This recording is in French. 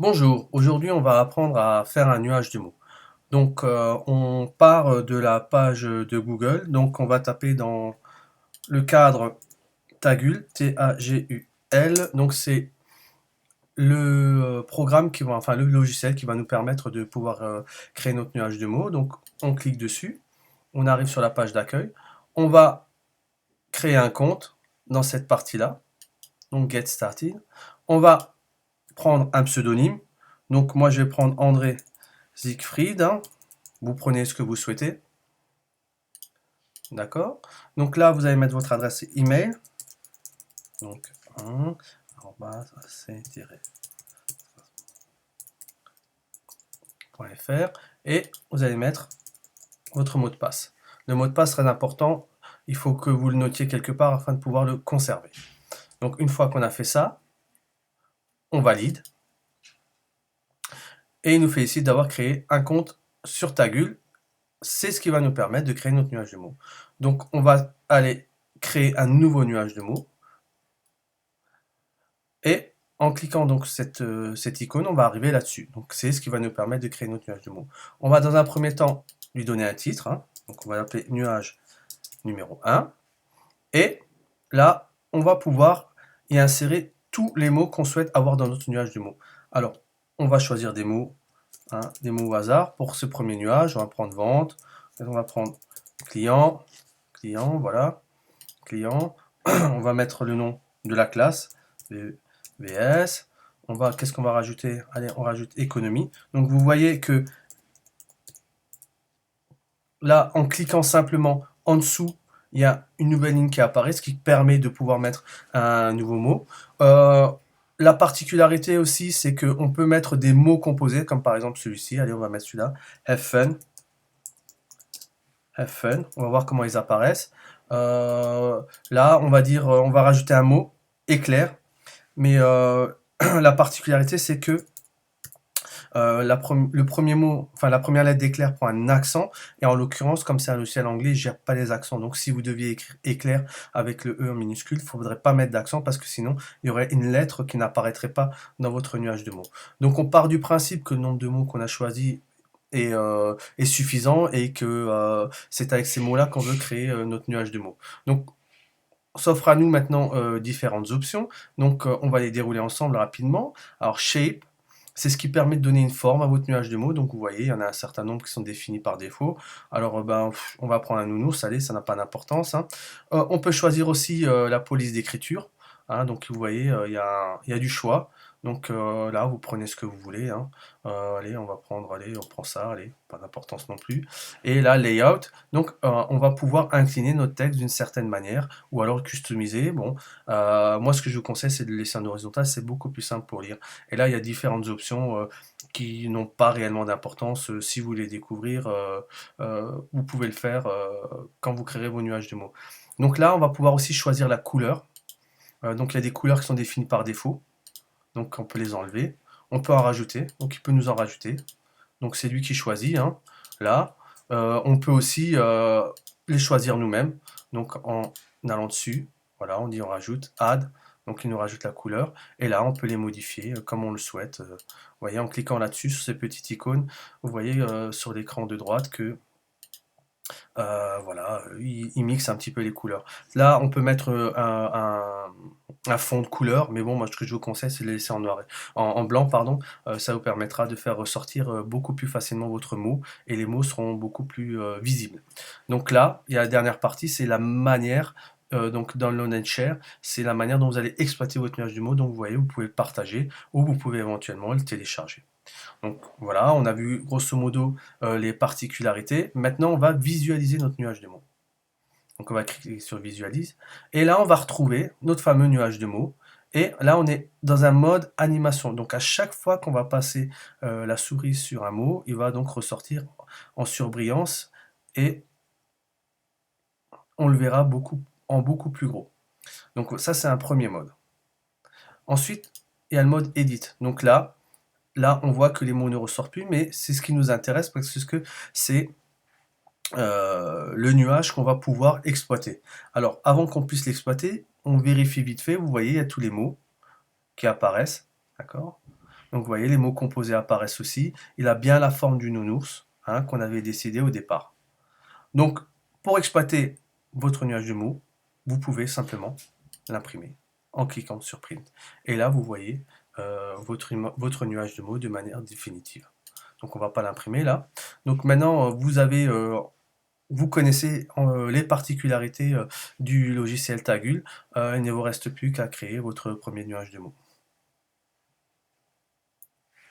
Bonjour, aujourd'hui on va apprendre à faire un nuage de mots. Donc on part de la page de Google, donc on va taper dans le cadre Tagul, T-A-G-U-L, donc c'est le programme qui va, enfin le logiciel qui va nous permettre de pouvoir créer notre nuage de mots. Donc on clique dessus, on arrive sur la page d'accueil, on va créer un compte dans cette partie-là, donc Get Started. On va prendre un pseudonyme, donc moi je vais prendre André Siegfried, hein. Vous prenez ce que vous souhaitez, d'accord. Donc là, vous allez mettre votre adresse email, donc 1 c-fr, et vous allez mettre votre mot de passe. Le mot de passe très important, il faut que vous le notiez quelque part afin de pouvoir le conserver. Donc une fois qu'on a fait ça, on valide, et il nous félicite d'avoir créé un compte sur Tagul. C'est ce qui va nous permettre de créer notre nuage de mots. Donc on va aller créer un nouveau nuage de mots. Et en cliquant donc cette icône, on va arriver là-dessus. Donc c'est ce qui va nous permettre de créer notre nuage de mots. On va dans un premier temps lui donner un titre. Hein. Donc on va l'appeler nuage numéro 1. Et là, on va pouvoir y insérer tous les mots qu'on souhaite avoir dans notre nuage de mots. Alors, on va choisir des mots, hein, des mots au hasard. Pour ce premier nuage, on va prendre vente. On va prendre client, client, voilà, client. On va mettre le nom de la classe, VS. Qu'est-ce qu'on va rajouter? Allez, on rajoute économie. Donc vous voyez que là, en cliquant simplement en dessous, il y a une nouvelle ligne qui apparaît, ce qui permet de pouvoir mettre un nouveau mot. La particularité aussi, c'est qu'on peut mettre des mots composés, comme par exemple celui-ci. Allez, on va mettre celui-là. Have fun. Have fun. On va voir comment ils apparaissent. Là, on va dire, on va rajouter un mot, éclair. Mais la particularité, c'est que le premier mot, enfin la première lettre d'éclair prend un accent, et en l'occurrence, comme c'est un logiciel anglais, il gère pas les accents. Donc si vous deviez écrire éclair avec le E en minuscule, il ne faudrait pas mettre d'accent parce que sinon il y aurait une lettre qui n'apparaîtrait pas dans votre nuage de mots. Donc on part du principe que le nombre de mots qu'on a choisi est suffisant, et que c'est avec ces mots-là qu'on veut créer notre nuage de mots. Donc s'offre à nous maintenant différentes options. Donc on va les dérouler ensemble rapidement. Alors shape, c'est ce qui permet de donner une forme à votre nuage de mots. Donc vous voyez, il y en a un certain nombre qui sont définis par défaut. Alors on va prendre un nounours, allez, ça n'a pas d'importance. Hein. On peut choisir aussi la police d'écriture. Hein, donc vous voyez, il y a du choix. Donc là, vous prenez ce que vous voulez. Hein. Allez, on prend ça, allez, pas d'importance non plus. Et là, layout. Donc on va pouvoir incliner notre texte d'une certaine manière, ou alors le customiser. Bon, moi ce que je vous conseille, c'est de le laisser en horizontal, c'est beaucoup plus simple pour lire. Et là, il y a différentes options qui n'ont pas réellement d'importance. Si vous voulez découvrir, vous pouvez le faire quand vous créerez vos nuages de mots. Donc là, on va pouvoir aussi choisir la couleur. Donc il y a des couleurs qui sont définies par défaut. Donc on peut les enlever. On peut en rajouter. Donc il peut nous en rajouter. Donc c'est lui qui choisit. Hein. Là, on peut aussi les choisir nous-mêmes. Donc en allant dessus, voilà, on dit on rajoute add. Donc il nous rajoute la couleur. Et là, on peut les modifier comme on le souhaite. Vous voyez, en cliquant là-dessus, sur ces petites icônes, vous voyez sur l'écran de droite que voilà, il mixe un petit peu les couleurs. Là, on peut mettre un fond de couleur, mais bon, moi, ce que je vous conseille, c'est de le laisser en noir, en blanc, pardon. Ça vous permettra de faire ressortir beaucoup plus facilement votre mot, et les mots seront beaucoup plus visibles. Donc là, il y a la dernière partie, c'est la manière. Donc download and share, c'est la manière dont vous allez exploiter votre nuage du mot. Donc vous voyez, vous pouvez le partager, ou vous pouvez éventuellement le télécharger. Donc voilà, on a vu grosso modo les particularités. Maintenant, on va visualiser notre nuage de mots. Donc on va cliquer sur Visualise. Et là, on va retrouver notre fameux nuage de mots. Et là, on est dans un mode animation. Donc à chaque fois qu'on va passer la souris sur un mot, il va donc ressortir en surbrillance, et on le verra en beaucoup plus gros. Donc ça, c'est un premier mode. Ensuite, il y a le mode Edit. Donc là, on voit que les mots ne ressortent plus, mais c'est ce qui nous intéresse parce que c'est le nuage qu'on va pouvoir exploiter. Alors, avant qu'on puisse l'exploiter, on vérifie vite fait. Vous voyez, il y a tous les mots qui apparaissent. D'accord? Donc vous voyez, les mots composés apparaissent aussi. Il a bien la forme du nounours, hein, qu'on avait décidé au départ. Donc, pour exploiter votre nuage de mots, vous pouvez simplement l'imprimer en cliquant sur Print. Et là, vous voyez votre nuage de mots de manière définitive. Donc, on ne va pas l'imprimer là. Donc maintenant, vous connaissez les particularités du logiciel Tagul. Il ne vous reste plus qu'à créer votre premier nuage de mots.